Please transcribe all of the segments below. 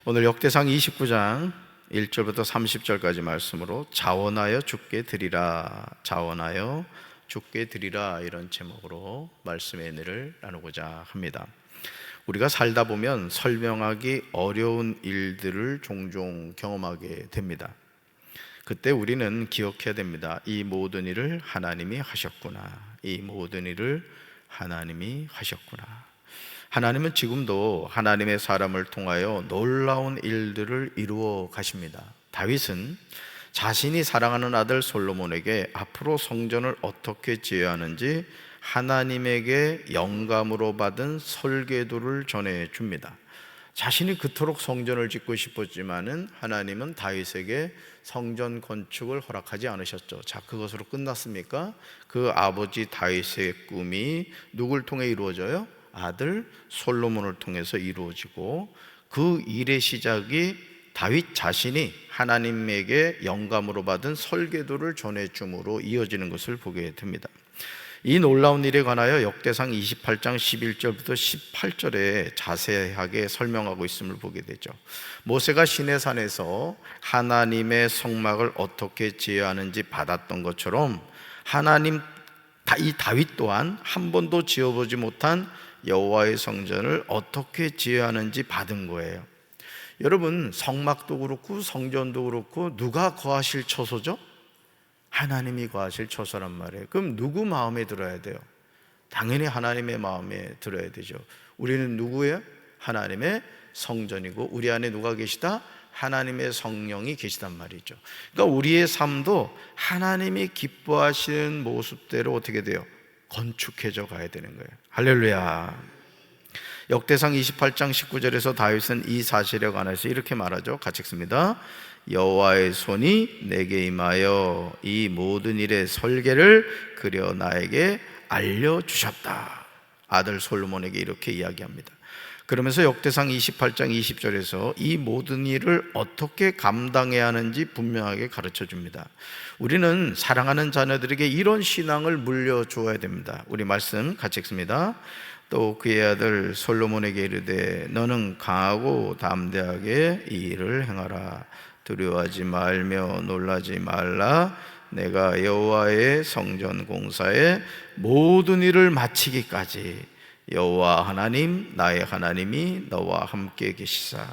오늘 역대상 29장 1절부터 30절까지 말씀으로 자원하여 주께 드리라, 자원하여 주께 드리라, 이런 제목으로 말씀의 은혜를 나누고자 합니다. 우리가 살다 보면 설명하기 어려운 일들을 종종 경험하게 됩니다. 그때 우리는 기억해야 됩니다. 이 모든 일을 하나님이 하셨구나. 이 모든 일을 하나님이 하셨구나. 하나님은 지금도 하나님의 사람을 통하여 놀라운 일들을 이루어 가십니다. 다윗은 자신이 사랑하는 아들 솔로몬에게 앞으로 성전을 어떻게 지어야 하는지 하나님에게 영감으로 받은 설계도를 전해줍니다. 자신이 그토록 성전을 짓고 싶었지만은 하나님은 다윗에게 성전 건축을 허락하지 않으셨죠. 자, 그것으로 끝났습니까? 그 아버지 다윗의 꿈이 누굴 통해 이루어져요? 아들 솔로몬을 통해서 이루어지고, 그 일의 시작이 다윗 자신이 하나님에게 영감으로 받은 설계도를 전해줌으로 이어지는 것을 보게 됩니다. 이 놀라운 일에 관하여 역대상 28장 11절부터 18절에 자세하게 설명하고 있음을 보게 되죠. 모세가 시내산에서 하나님의 성막을 어떻게 지어야 하는지 받았던 것처럼 이 다윗 또한 한 번도 지어보지 못한 여호와의 성전을 어떻게 지어야 하는지 받은 거예요. 여러분, 성막도 그렇고 성전도 그렇고 누가 거하실 처소죠? 하나님이 거하실 처소란 말이에요. 그럼 누구 마음에 들어야 돼요? 당연히 하나님의 마음에 들어야 되죠. 우리는 누구예요? 하나님의 성전이고, 우리 안에 누가 계시다? 하나님의 성령이 계시단 말이죠. 그러니까 우리의 삶도 하나님이 기뻐하시는 모습대로 어떻게 돼요? 건축해져 가야 되는 거예요. 할렐루야. 역대상 28장 19절에서 다윗은 이 사실에 관해서 이렇게 말하죠. 같이 읽습니다. 여호와의 손이 내게 임하여 이 모든 일의 설계를 그려 나에게 알려주셨다. 아들 솔로몬에게 이렇게 이야기합니다. 그러면서 역대상 28장 20절에서 이 모든 일을 어떻게 감당해야 하는지 분명하게 가르쳐 줍니다. 우리는 사랑하는 자녀들에게 이런 신앙을 물려주어야 됩니다. 우리 말씀 같이 읽습니다. 또 그의 아들 솔로몬에게 이르되 너는 강하고 담대하게 이 일을 행하라. 두려워하지 말며 놀라지 말라. 내가 여호와의 성전 공사의 모든 일을 마치기까지 여호와 하나님 나의 하나님이 너와 함께 계시사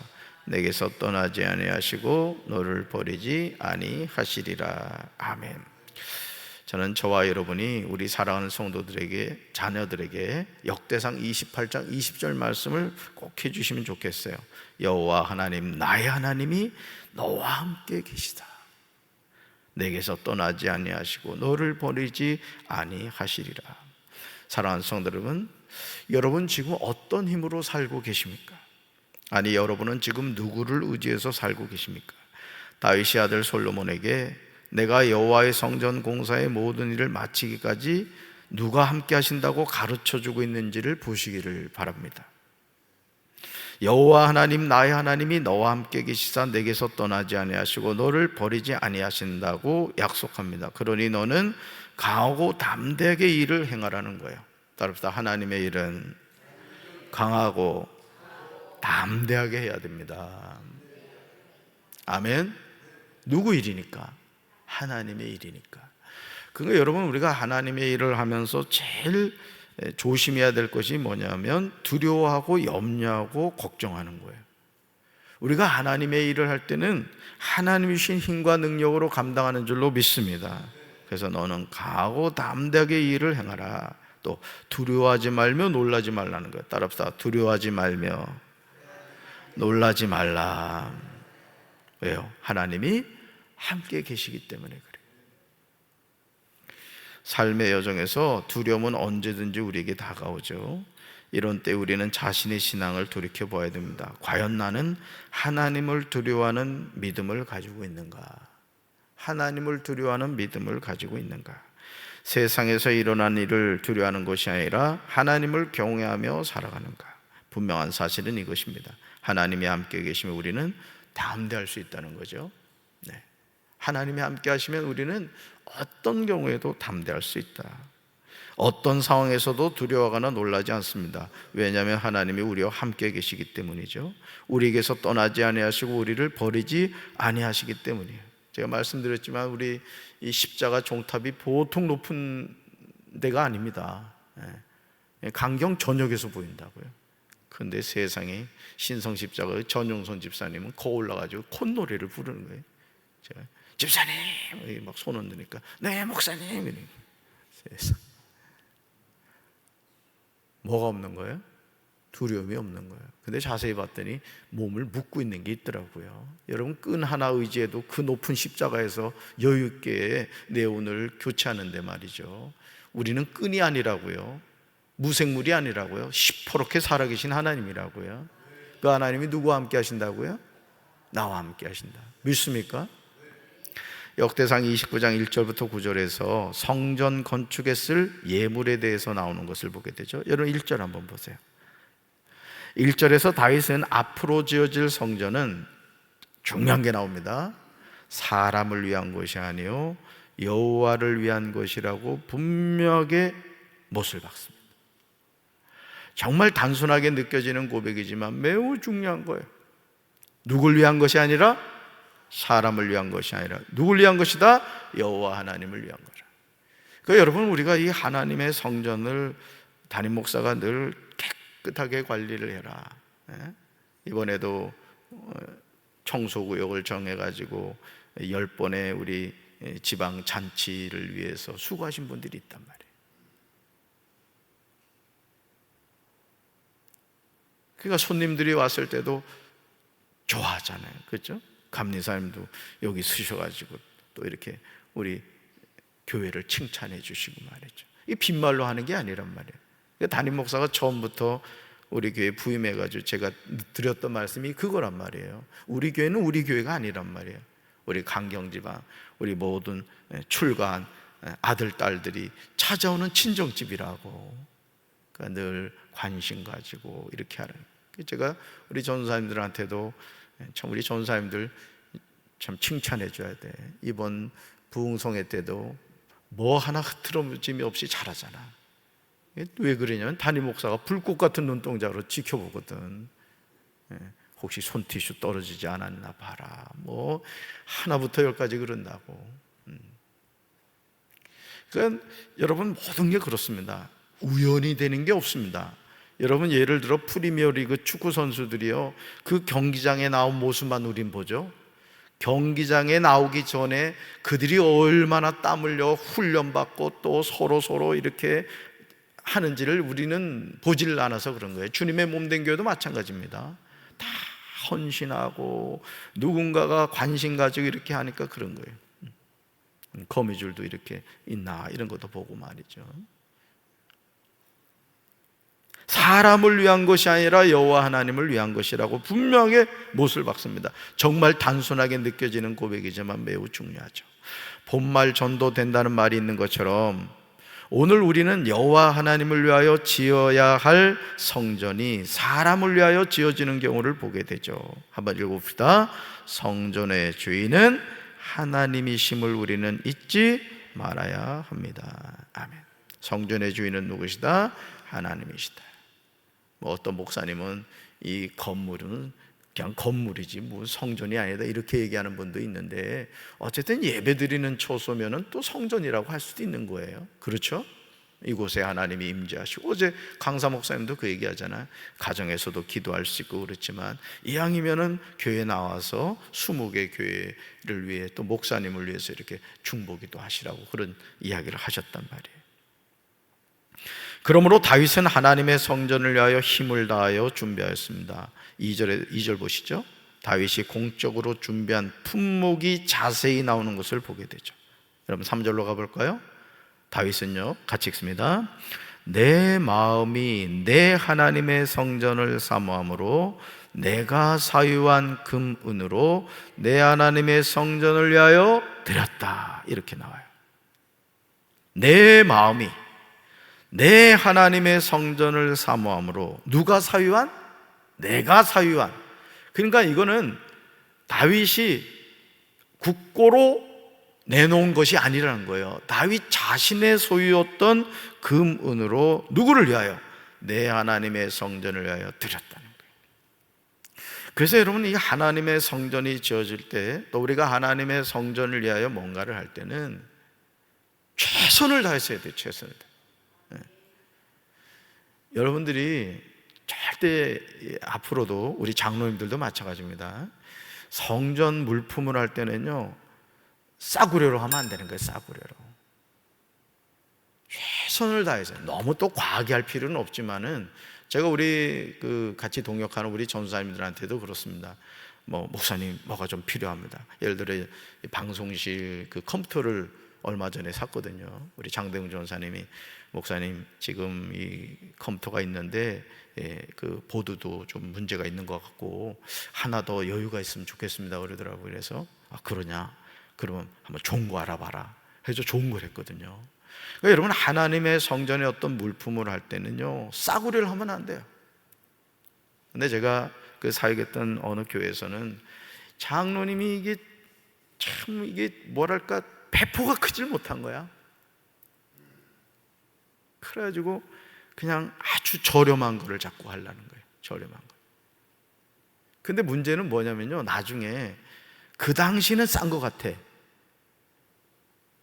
내게서 떠나지 아니하시고 너를 버리지 아니하시리라. 아멘. 저는 저와 여러분이 우리 사랑하는 성도들에게, 자녀들에게 역대상 28장 20절 말씀을 꼭 해주시면 좋겠어요. 여호와 하나님 나의 하나님이 너와 함께 계시다. 내게서 떠나지 아니하시고 너를 버리지 아니하시리라. 사랑하는 성도 여러분, 여러분 지금 어떤 힘으로 살고 계십니까? 아니, 여러분은 지금 누구를 의지해서 살고 계십니까? 다윗의 아들 솔로몬에게 내가 여호와의 성전 공사의 모든 일을 마치기까지 누가 함께 하신다고 가르쳐주고 있는지를 보시기를 바랍니다. 여호와 하나님 나의 하나님이 너와 함께 계시사 내게서 떠나지 아니하시고 너를 버리지 아니하신다고 약속합니다. 그러니 너는 강하고 담대하게 일을 행하라는 거예요. 따릅시다. 하나님의 일은 강하고 담대하게 해야 됩니다. 아멘. 누구 일이니까? 하나님의 일이니까. 그러니까 여러분, 우리가 하나님의 일을 하면서 제일 조심해야 될 것이 뭐냐면 두려워하고 염려하고 걱정하는 거예요. 우리가 하나님의 일을 할 때는 하나님이 주신 힘과 능력으로 감당하는 줄로 믿습니다. 그래서 너는 강하고 담대하게 일을 행하라. 또 두려워하지 말며 놀라지 말라는 거예요. 따라합시다. 두려워하지 말며 놀라지 말라. 왜요? 하나님이 함께 계시기 때문에 그래요. 삶의 여정에서 두려움은 언제든지 우리에게 다가오죠. 이런 때 우리는 자신의 신앙을 돌이켜 봐야 됩니다. 과연 나는 하나님을 두려워하는 믿음을 가지고 있는가? 하나님을 두려워하는 믿음을 가지고 있는가? 세상에서 일어난 일을 두려워하는 것이 아니라 하나님을 경외하며 살아가는가? 분명한 사실은 이것입니다. 하나님이 함께 계시면 우리는 담대할 수 있다는 거죠. 네. 하나님이 함께 하시면 우리는 어떤 경우에도 담대할 수 있다. 어떤 상황에서도 두려워하거나 놀라지 않습니다. 왜냐하면 하나님이 우리와 함께 계시기 때문이죠. 우리에게서 떠나지 아니하시고 우리를 버리지 아니하시기 때문이에요. 제가 말씀드렸지만 우리 이 십자가 종탑이 보통 높은 데가 아닙니다. 강경 전역에서 보인다고요. 그런데 세상에 신성 십자가 전용선 집사님은 거 올라가지고 콧노래를 부르는 거예요. 제가 집사님 막 손 흔드니까 네 목사님. 세상. 뭐가 없는 거예요? 두려움이 없는 거예요. 근데 자세히 봤더니 몸을 묶고 있는 게 있더라고요. 여러분, 끈 하나 의지해도 그 높은 십자가에서 여유 있게 내 오늘 교체하는데 말이죠. 우리는 끈이 아니라고요. 무생물이 아니라고요. 시퍼렇게 살아계신 하나님이라고요. 그 하나님이 누구와 함께 하신다고요? 나와 함께 하신다. 믿습니까? 역대상 29장 1절부터 9절에서 성전 건축에 쓸 예물에 대해서 나오는 것을 보게 되죠. 여러분 1절 한번 보세요. 1절에서 다윗은 앞으로 지어질 성전은 중요한 게 나옵니다. 사람을 위한 것이 아니요 여호와를 위한 것이라고 분명하게 못을 박습니다. 정말 단순하게 느껴지는 고백이지만 매우 중요한 거예요. 누굴 위한 것이 아니라 사람을 위한 것이 아니라 누굴 위한 것이다? 여호와 하나님을 위한 거라. 그러니까 여러분, 우리가 이 하나님의 성전을 담임 목사가 늘 깨끗하게 관리를 해라. 이번에도 청소구역을 정해가지고 10번의 우리 지방 잔치를 위해서 수고하신 분들이 있단 말이에요. 그러니까 손님들이 왔을 때도 좋아하잖아요. 그렇죠? 감리사님도 여기 쓰셔가지고 또 이렇게 우리 교회를 칭찬해 주시고 말이죠. 이 빈말로 하는 게 아니란 말이에요. 그러니까 담임 목사가 처음부터 우리 교회 부임해가지고 제가 드렸던 말씀이 그거란 말이에요. 우리 교회는 우리 교회가 아니란 말이에요. 우리 강경지방, 우리 모든 출가한 아들, 딸들이 찾아오는 친정집이라고. 그러니까 늘 관심 가지고 이렇게 하는. 제가 우리 전사님들한테도 참 우리 전사님들 참 칭찬해 줘야 돼. 이번 부흥성회 때도 뭐 하나 흐트러짐이 없이 잘하잖아. 왜 그러냐면 담임 목사가 불꽃 같은 눈동자로 지켜보거든. 혹시 손티슈 떨어지지 않았나 봐라. 뭐 하나부터 열까지 그런다고. 그러니까 여러분, 모든 게 그렇습니다. 우연이 되는 게 없습니다. 여러분, 예를 들어 프리미어리그 축구 선수들이요, 그 경기장에 나온 모습만 우린 보죠. 경기장에 나오기 전에 그들이 얼마나 땀 흘려 훈련받고 또 서로 이렇게 하는지를 우리는 보질 않아서 그런 거예요. 주님의 몸된 교회도 마찬가지입니다. 다 헌신하고 누군가가 관심 가지고 이렇게 하니까 그런 거예요. 거미줄도 이렇게 있나 이런 것도 보고 말이죠. 사람을 위한 것이 아니라 여호와 하나님을 위한 것이라고 분명하게 못을 박습니다. 정말 단순하게 느껴지는 고백이지만 매우 중요하죠. 본말 전도된다는 말이 있는 것처럼 오늘 우리는 여호와 하나님을 위하여 지어야 할 성전이 사람을 위하여 지어지는 경우를 보게 되죠. 한번 읽어봅시다. 성전의 주인은 하나님이심을 우리는 잊지 말아야 합니다. 아멘. 성전의 주인은 누구시다? 하나님이시다. 뭐 어떤 목사님은 이 건물은 그냥 건물이지 뭐 성전이 아니다 이렇게 얘기하는 분도 있는데, 어쨌든 예배드리는 초소면은 또 성전이라고 할 수도 있는 거예요. 그렇죠? 이곳에 하나님이 임재하시고, 어제 강사 목사님도 그 얘기하잖아요. 가정에서도 기도할 수 있고 그렇지만 이왕이면은 교회 나와서 20개 교회를 위해 또 목사님을 위해서 이렇게 중보기도 하시라고 그런 이야기를 하셨단 말이에요. 그러므로 다윗은 하나님의 성전을 위하여 힘을 다하여 준비하였습니다. 2절 보시죠. 다윗이 공적으로 준비한 품목이 자세히 나오는 것을 보게 되죠. 여러분 3절로 가볼까요? 다윗은요, 같이 읽습니다. 내 마음이 내 하나님의 성전을 사모함으로 내가 사유한 금 은으로 내 하나님의 성전을 위하여 드렸다. 이렇게 나와요. 내 마음이 내 하나님의 성전을 사모함으로. 누가 사유한? 내가 사유한. 그러니까 이거는 다윗이 국고로 내놓은 것이 아니라는 거예요. 다윗 자신의 소유였던 금, 은으로 누구를 위하여? 내 하나님의 성전을 위하여 드렸다는 거예요. 그래서 여러분, 이 하나님의 성전이 지어질 때, 또 우리가 하나님의 성전을 위하여 뭔가를 할 때는 최선을 다해서 해야 돼요. 최선을 다해. 여러분들이 절대 앞으로도, 우리 장로님들도 마찬가지입니다. 성전 물품을 할 때는요, 싸구려로 하면 안 되는 거예요. 싸구려로. 최선을 다해서. 너무 또 과하게 할 필요는 없지만은, 제가 우리 같이 동역하는 우리 전사님들한테도 그렇습니다. 목사님 뭐가 좀 필요합니다. 예를 들어 방송실 컴퓨터를 얼마 전에 샀거든요. 우리 장대웅 전사님이, 목사님 지금 이 컴퓨터가 있는데 보드도 좀 문제가 있는 것 같고 하나 더 여유가 있으면 좋겠습니다 그러더라고요. 그래서 그러냐? 그러면 한번 좋은 거 알아봐라 해서 좋은 걸 했거든요. 그러니까 여러분, 하나님의 성전에 어떤 물품을 할 때는요, 싸구려를 하면 안 돼요. 근데 제가 사역했던 어느 교회에서는 장로님이 이게 뭐랄까, 배포가 크질 못한 거야. 그래가지고 그냥 아주 저렴한 거를 자꾸 하려는 거예요. 저렴한 거. 근데 문제는 뭐냐면요, 나중에 그 당시는 싼 거 같아.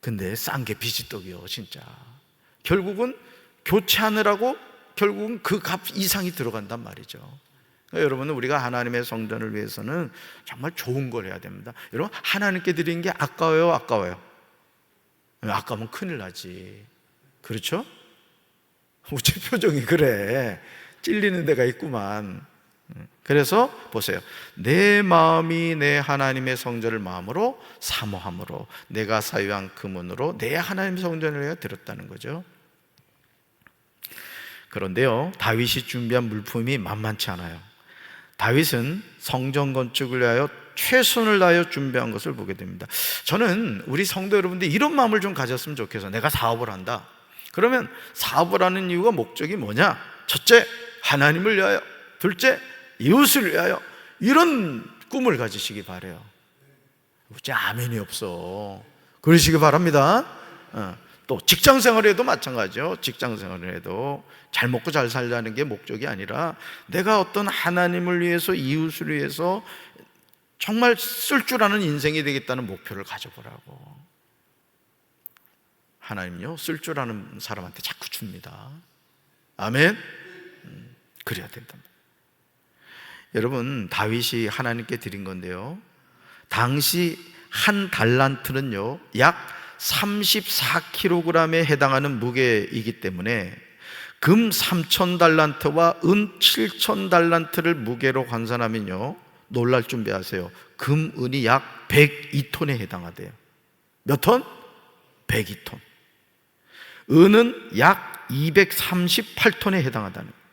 근데 싼 게 비지떡이요, 진짜. 결국은 교체하느라고 결국은 그 값 이상이 들어간단 말이죠. 그러니까 여러분은, 우리가 하나님의 성전을 위해서는 정말 좋은 걸 해야 됩니다. 여러분, 하나님께 드리는 게 아까워요, 아까워요? 아까우면 큰일 나지. 그렇죠? 우체 표정이 그래. 찔리는 데가 있구만. 그래서 보세요. 내 마음이 내 하나님의 성전을 마음으로 사모함으로 내가 사유한 금은으로 내 하나님의 성전을 내가 드렸다는 거죠. 그런데요, 다윗이 준비한 물품이 만만치 않아요. 다윗은 성전 건축을 위하여 최선을 다하여 준비한 것을 보게 됩니다. 저는 우리 성도 여러분들 이런 마음을 좀 가졌으면 좋겠어요. 내가 사업을 한다. 그러면 사업을 하는 이유가, 목적이 뭐냐? 첫째, 하나님을 위하여. 둘째, 이웃을 위하여. 이런 꿈을 가지시기 바라요. 어째 아멘이 없어. 그러시기 바랍니다. 또 직장 생활에도 마찬가지죠. 직장 생활에도 잘 먹고 잘 살자는 게 목적이 아니라 내가 어떤 하나님을 위해서, 이웃을 위해서 정말 쓸 줄 아는 인생이 되겠다는 목표를 가져보라고. 하나님요, 쓸 줄 아는 사람한테 자꾸 줍니다. 아멘. 그래야 된답니다. 여러분, 다윗이 하나님께 드린 건데요, 당시 한 달란트는요 약 34kg에 해당하는 무게이기 때문에 금 3,000달란트와 은 7,000달란트를 무게로 환산하면요, 놀랄 준비하세요. 금, 은이 약 102톤에 해당하대요. 몇 톤? 102톤. 은은 약 238톤에 해당하다는 거예요.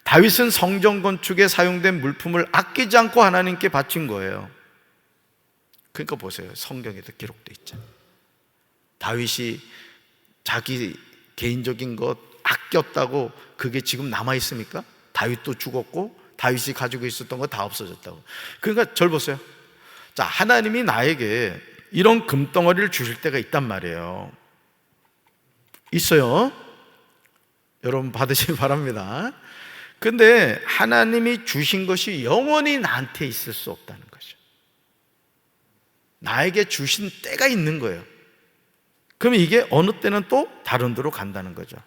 다윗은 성전 건축에 사용된 물품을 아끼지 않고 하나님께 바친 거예요. 그러니까 보세요, 성경에도 기록되어 있잖아요. 다윗이 자기 개인적인 것 아꼈다고 그게 지금 남아있습니까? 다윗도 죽었고 다윗이 가지고 있었던 거 다 없어졌다고. 그러니까 절 보세요. 자, 하나님이 나에게 이런 금덩어리를 주실 때가 있단 말이에요. 있어요. 여러분 받으시기 바랍니다. 근데 하나님이 주신 것이 영원히 나한테 있을 수 없다는 거죠. 나에게 주신 때가 있는 거예요. 그러면 이게 어느 때는 또 다른 데로 간다는 거죠.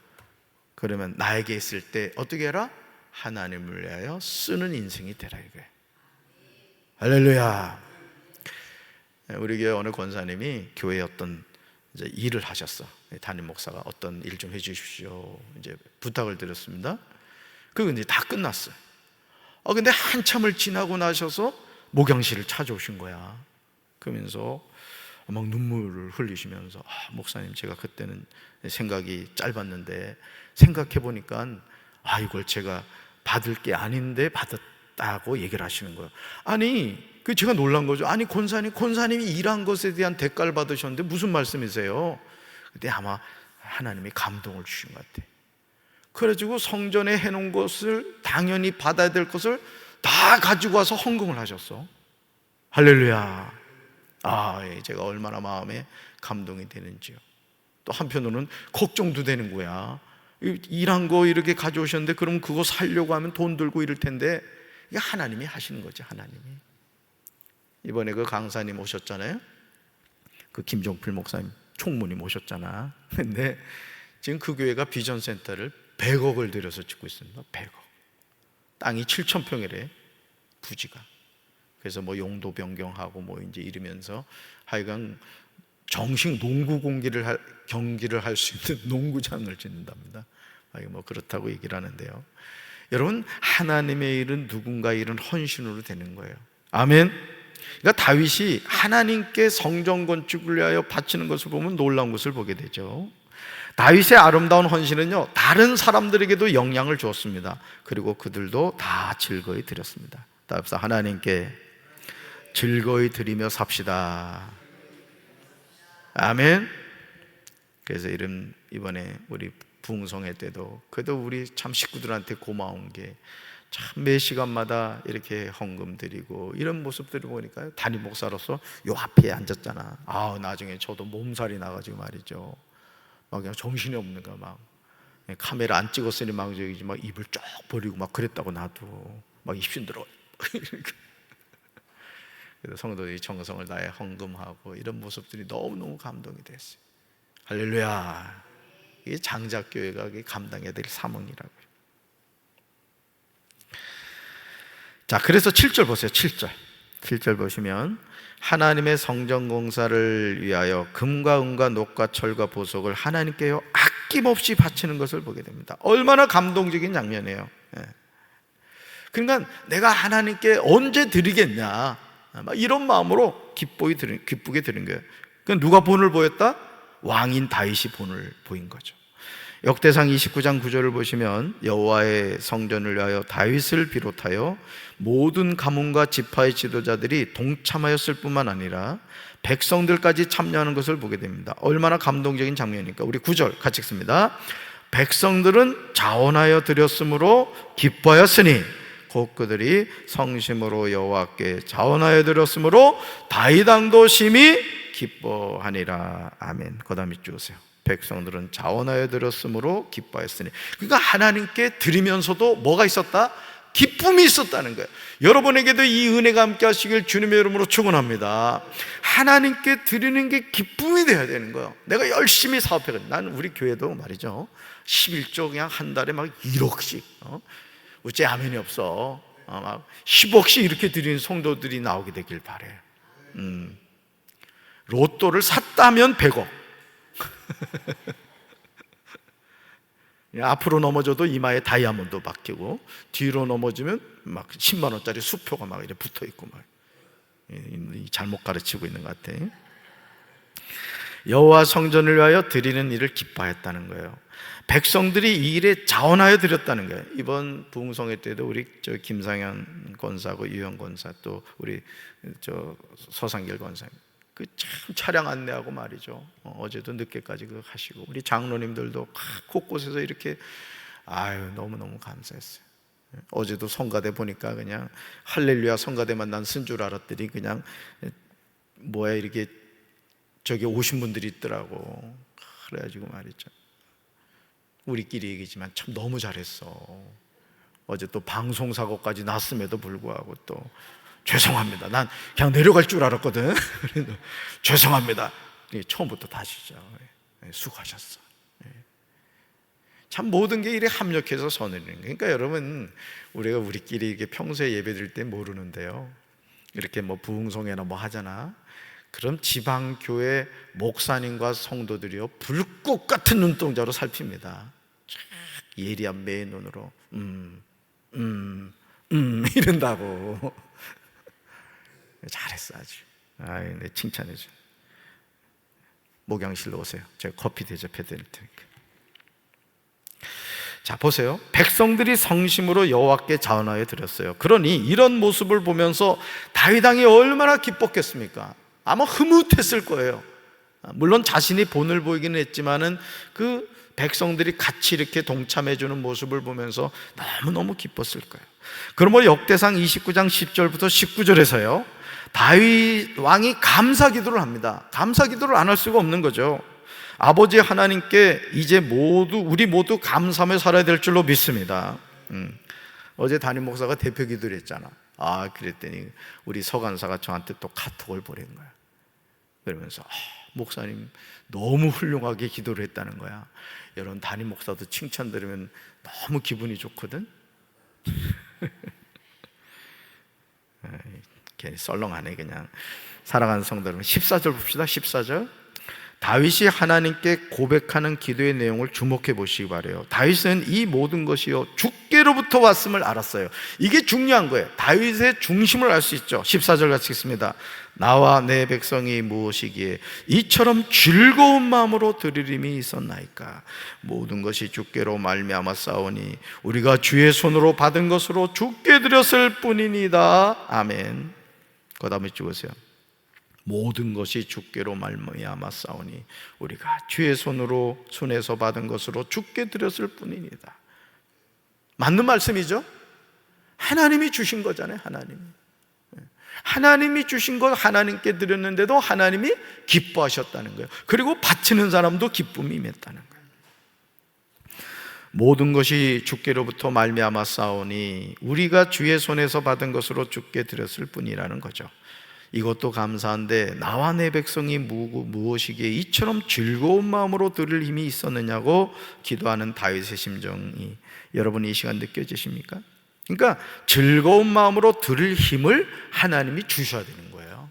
그러면 나에게 있을 때 어떻게 해라? 하나님을 위하여 쓰는 인생이 되라 이거예요. 할렐루야. 우리 교회 어느 권사님이 교회에 어떤 이제 일을 하셨어. 담임 목사가 어떤 일 좀 해주십시오. 이제 부탁을 드렸습니다. 그거 이제 다 끝났어요. 근데 한참을 지나고 나셔서 목양실을 찾아오신 거야. 그러면서 막 눈물을 흘리시면서, 목사님, 제가 그때는 생각이 짧았는데 생각해 보니까 이걸 제가 받을 게 아닌데 받았다고 얘기를 하시는 거예요. 아니, 제가 놀란 거죠. 아니, 권사님이 일한 것에 대한 대가를 받으셨는데 무슨 말씀이세요? 근데 아마 하나님이 감동을 주신 것 같아요. 그래가지고 성전에 해놓은 것을, 당연히 받아야 될 것을 다 가지고 와서 헌금을 하셨어. 할렐루야. 제가 얼마나 마음에 감동이 되는지요. 또 한편으로는 걱정도 되는 거야. 일한 거 이렇게 가져오셨는데 그럼 그거 살려고 하면 돈 들고 이럴 텐데, 이게 하나님이 하시는 거죠. 하나님이. 이번에 그 강사님 오셨잖아요. 그 김종필 목사님 총무님 오셨잖아. 근데 지금 그 교회가 비전센터를 100억을 들여서 짓고 있습니다. 100억. 땅이 7,000평이래, 부지가. 그래서 뭐 용도 변경하고 뭐 이제 이러면서 하여간 정식 농구 경기를 할 수 있는 농구장을 짓는답니다. 뭐 그렇다고 얘기를 하는데요. 여러분, 하나님의 일은 누군가의 일은 헌신으로 되는 거예요. 아멘. 그러니까 다윗이 하나님께 성전 건축을 위하여 바치는 것을 보면 놀라운 것을 보게 되죠. 다윗의 아름다운 헌신은요, 다른 사람들에게도 영향을 주었습니다. 그리고 그들도 다 즐거이 드렸습니다. 따라서 하나님께 즐거이 드리며 삽시다. 아멘. 그래서 이번에 우리 부흥성회 때도 그래도 우리 참 식구들한테 고마운 게, 참 매 시간마다 이렇게 헌금 드리고 이런 모습들을 보니까 담임 목사로서 요 앞에 앉았잖아. 나중에 저도 몸살이 나가지고 말이죠. 막 그냥 정신이 없는 거야. 막 카메라 안 찍었으니 막 저기 막 입을 쫙 벌리고 막 그랬다고, 나도 막 입신 들어. 그래서 성도들이 정성을 다해 헌금하고 이런 모습들이 너무너무 감동이 됐어요. 할렐루야. 이게 장작교회가 감당해야 될 사명이라고요. 자, 그래서 7절 보세요. 7절 보시면 하나님의 성전 공사를 위하여 금과 은과 녹과 철과 보석을 하나님께요 아낌없이 바치는 것을 보게 됩니다. 얼마나 감동적인 장면이에요. 그러니까 내가 하나님께 언제 드리겠냐, 이런 마음으로 기쁘게 드린 거예요. 그러니까 누가 본을 보였다? 왕인 다윗이 본을 보인 거죠. 역대상 29장 9절을 보시면 여호와의 성전을 위하여 다윗을 비롯하여 모든 가문과 지파의 지도자들이 동참하였을 뿐만 아니라 백성들까지 참여하는 것을 보게 됩니다. 얼마나 감동적인 장면입니까? 우리 9절 같이 읽습니다. 백성들은 자원하여 드렸으므로 기뻐하였으니 곧 그들이 성심으로 여호와께 자원하여 드렸으므로 다윗 왕도 심히 기뻐하니라. 아멘. 그 다음에 주세요. 백성들은 자원하여 드렸으므로 기뻐했으니. 그러니까 하나님께 드리면서도 뭐가 있었다? 기쁨이 있었다는 거예요. 여러분에게도 이 은혜가 함께 하시길 주님의 이름으로 축원합니다. 하나님께 드리는 게 기쁨이 돼야 되는 거예요. 내가 열심히 사업해가지고, 나는 우리 교회도 말이죠, 11조 그냥 한 달에 막 1억씩, 어째 아멘이 없어. 막 10억씩 이렇게 드리는 성도들이 나오게 되길 바래. 로또를 샀다면 100억. 앞으로 넘어져도 이마에 다이아몬드 박히고, 뒤로 넘어지면 막 10만 원짜리 수표가 막 이렇게 붙어 있고, 막 잘못 가르치고 있는 것 같아. 여호와 성전을 위하여 드리는 일을 기뻐했다는 거예요. 백성들이 이 일에 자원하여 드렸다는 거예요. 이번 부흥성회 때도 우리 김상현 권사고 유영 권사, 또 우리 서상길 권사, 참 차량 안내하고 말이죠. 어제도 늦게까지 하시고, 우리 장로님들도 곳곳에서 이렇게 너무너무 감사했어요. 어제도 성가대 보니까 그냥 할렐루야 성가대만 난 쓴 줄 알았더니 그냥 이렇게 저기 오신 분들이 있더라고. 그래가지고 말이죠, 우리끼리 얘기지만 참 너무 잘했어. 어제 또 방송사고까지 났음에도 불구하고 또 죄송합니다. 난 그냥 내려갈 줄 알았거든. 죄송합니다. 처음부터 다시죠. 수고하셨어. 참 모든 게 이렇게 합력해서 선을 이루는 거예요. 그러니까 여러분, 우리가 우리끼리 이렇게 평소에 예배 드릴 때 모르는데요, 이렇게 뭐 부흥성회나 뭐 하잖아. 그럼 지방교회 목사님과 성도들이요 불꽃 같은 눈동자로 살핍니다. 예리한 매의 눈으로 이런다고. 잘했어 아주. 내 칭찬해줘. 목양실로 오세요. 제가 커피 대접해 드릴 테니까. 자, 보세요. 백성들이 성심으로 여호와께 자원하여 드렸어요. 그러니 이런 모습을 보면서 다윗 왕이 얼마나 기뻤겠습니까? 아마 흐뭇했을 거예요. 물론 자신이 본을 보이기는 했지만은 그 백성들이 같이 이렇게 동참해 주는 모습을 보면서 너무너무 기뻤을 거예요. 그러므로 역대상 29장 10절부터 19절에서요 다윗 왕이 감사 기도를 합니다. 감사 기도를 안 할 수가 없는 거죠. 아버지 하나님께 이제 우리 모두 감사하며 살아야 될 줄로 믿습니다. 어제 담임 목사가 대표 기도를 했잖아. 그랬더니 우리 서간사가 저한테 또 카톡을 보낸 거야. 그러면서 목사님 너무 훌륭하게 기도를 했다는 거야. 여러분, 담임 목사도 칭찬 들으면 너무 기분이 좋거든. 괜히 썰렁하네 그냥. 사랑하는 성도 여러분, 14절 봅시다. 14절. 다윗이 하나님께 고백하는 기도의 내용을 주목해 보시기 바라요. 다윗은 이 모든 것이요 주께로부터 왔음을 알았어요. 이게 중요한 거예요. 다윗의 중심을 알 수 있죠. 14절 같이 읽습니다. 나와 내 백성이 무엇이기에 이처럼 즐거운 마음으로 들으림이 있었나이까. 모든 것이 주께로 말미암아 싸우니 우리가 주의 손으로 받은 것으로 주께 드렸을 뿐이니이다. 아멘. 그 다음에 찍으세요. 모든 것이 주께로 말미암아 싸우니 우리가 주의 손에서 받은 것으로 주께 드렸을 뿐이니다. 맞는 말씀이죠? 하나님이 주신 거잖아요. 하나님이 주신 것 하나님께 드렸는데도 하나님이 기뻐하셨다는 거예요. 그리고 바치는 사람도 기쁨이 임했다는 거예요. 모든 것이 주께로부터 말미암아 싸우니 우리가 주의 손에서 받은 것으로 주께 드렸을 뿐이라는 거죠. 이것도 감사한데 나와 내 백성이 무엇이기에 이처럼 즐거운 마음으로 들을 힘이 있었느냐고 기도하는 다윗의 심정이 여러분 이 시간 느껴지십니까? 그러니까 즐거운 마음으로 들을 힘을 하나님이 주셔야 되는 거예요.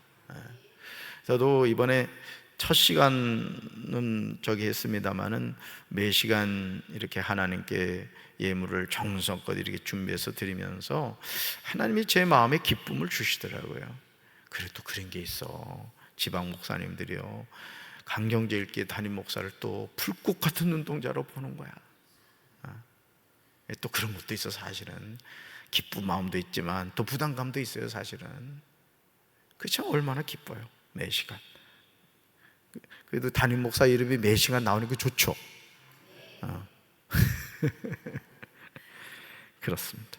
저도 이번에 첫 시간은 했습니다마는 매 시간 이렇게 하나님께 예물을 정성껏 이렇게 준비해서 드리면서 하나님이 제 마음에 기쁨을 주시더라고요. 그래도 그런 게 있어. 지방 목사님들이요, 강경제일교회 담임 목사를 또 풀꽃 같은 눈동자로 보는 거야. 또 그런 것도 있어. 사실은 기쁜 마음도 있지만 또 부담감도 있어요. 사실은 그렇죠. 얼마나 기뻐요. 매 시간. 그래도 담임 목사 이름이 매 시간 나오니까 좋죠. 그렇습니다.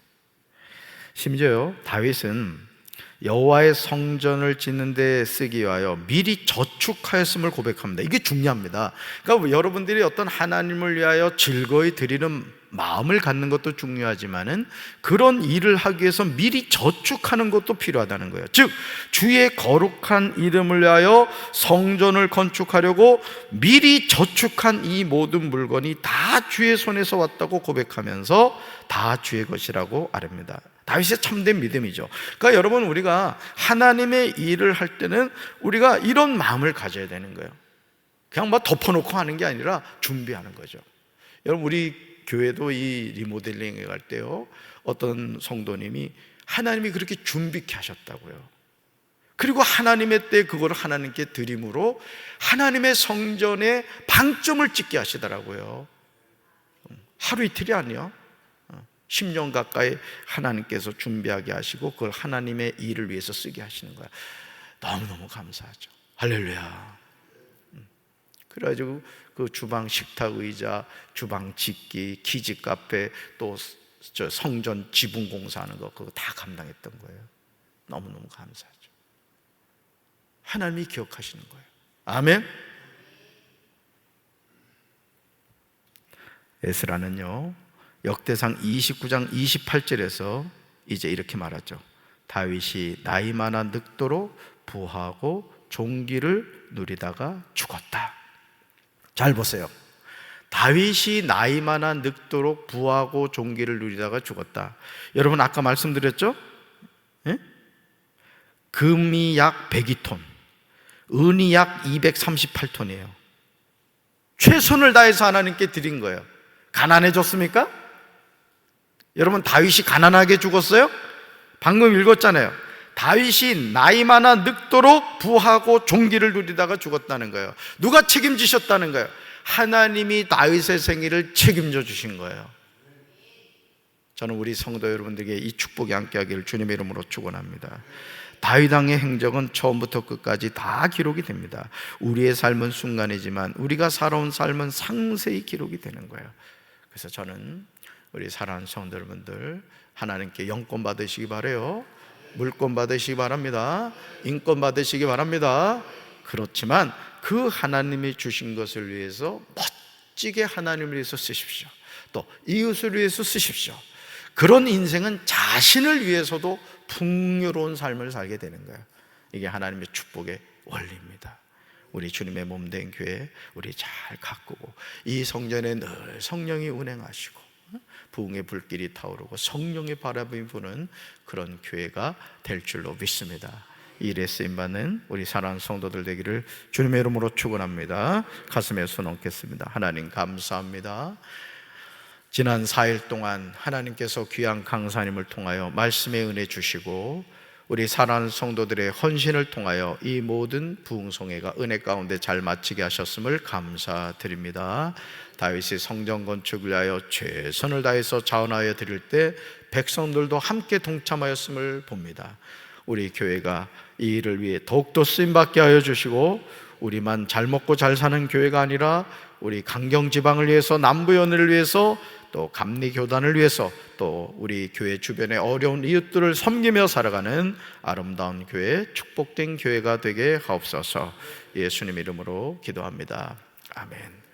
심지어요, 다윗은 여호와의 성전을 짓는 데 쓰기 위하여 미리 저축하였음을 고백합니다. 이게 중요합니다. 그러니까 여러분들이 어떤 하나님을 위하여 즐거이 드리는 마음을 갖는 것도 중요하지만은 그런 일을 하기 위해서 미리 저축하는 것도 필요하다는 거예요. 즉 주의 거룩한 이름을 위하여 성전을 건축하려고 미리 저축한 이 모든 물건이 다 주의 손에서 왔다고 고백하면서 다 주의 것이라고 아뢰입니다. 다윗의 참된 믿음이죠. 그러니까 여러분, 우리가 하나님의 일을 할 때는 우리가 이런 마음을 가져야 되는 거예요. 그냥 막 덮어놓고 하는 게 아니라 준비하는 거죠. 여러분, 우리 교회도 이 리모델링에 갈 때요, 어떤 성도님이 하나님이 그렇게 준비케 하셨다고요. 그리고 하나님의 때 그걸 하나님께 드림으로 하나님의 성전에 방점을 찍게 하시더라고요. 하루 이틀이 아니요, 10년 가까이 하나님께서 준비하게 하시고 그걸 하나님의 일을 위해서 쓰게 하시는 거야. 너무너무 감사하죠. 할렐루야. 그래가지고 그 주방 식탁 의자, 주방 집기, 키즈 카페, 또 성전 지붕 공사하는 거 그거 다 감당했던 거예요. 너무너무 감사하죠. 하나님이 기억하시는 거예요. 아멘. 에스라는요, 역대상 29장 28절에서 이제 이렇게 말하죠. 다윗이 나이 많아 늙도록 부하고 종기를 누리다가 죽었다. 잘 보세요. 다윗이 나이 많아 늙도록 부하고 종기를 누리다가 죽었다. 여러분, 아까 말씀드렸죠? 예? 금이 약 102톤, 은이 약 238톤이에요. 최선을 다해서 하나님께 드린 거예요. 가난해졌습니까? 여러분, 다윗이 가난하게 죽었어요? 방금 읽었잖아요. 다윗이 나이 많아 늙도록 부하고 종기를 누리다가 죽었다는 거예요. 누가 책임지셨다는 거예요? 하나님이 다윗의 생일을 책임져 주신 거예요. 저는 우리 성도 여러분들에게 이 축복이 함께하기를 주님의 이름으로 축원합니다. 다윗 왕의 행적은 처음부터 끝까지 다 기록이 됩니다. 우리의 삶은 순간이지만 우리가 살아온 삶은 상세히 기록이 되는 거예요. 그래서 저는 우리 사랑하는 성도 여러분들, 하나님께 영권 받으시기 바라요. 물권 받으시기 바랍니다. 인권 받으시기 바랍니다. 그렇지만 그 하나님이 주신 것을 위해서 멋지게 하나님을 위해서 쓰십시오. 또 이웃을 위해서 쓰십시오. 그런 인생은 자신을 위해서도 풍요로운 삶을 살게 되는 거예요. 이게 하나님의 축복의 원리입니다. 우리 주님의 몸된 교회 우리 잘 가꾸고 이 성전에 늘 성령이 운행하시고 부흥의 불길이 타오르고 성령의 바람이 부는 그런 교회가 될 줄로 믿습니다. 이 일에 쓰임받는 우리 사랑하는 성도들 되기를 주님의 이름으로 축원합니다. 가슴에 손 얹겠습니다. 하나님 감사합니다. 지난 4일 동안 하나님께서 귀한 강사님을 통하여 말씀의 은혜 주시고 우리 사랑하는 성도들의 헌신을 통하여 이 모든 부흥성회가 은혜 가운데 잘 마치게 하셨음을 감사드립니다. 다윗이 성전 건축을 위하여 최선을 다해서 자원하여 드릴 때 백성들도 함께 동참하였음을 봅니다. 우리 교회가 이 일을 위해 더욱더 쓰임받게 하여 주시고 우리만 잘 먹고 잘 사는 교회가 아니라 우리 강경지방을 위해서 남부연을 위해서 또 감리교단을 위해서 또 우리 교회 주변의 어려운 이웃들을 섬기며 살아가는 아름다운 교회, 축복된 교회가 되게 하옵소서. 예수님 이름으로 기도합니다. 아멘.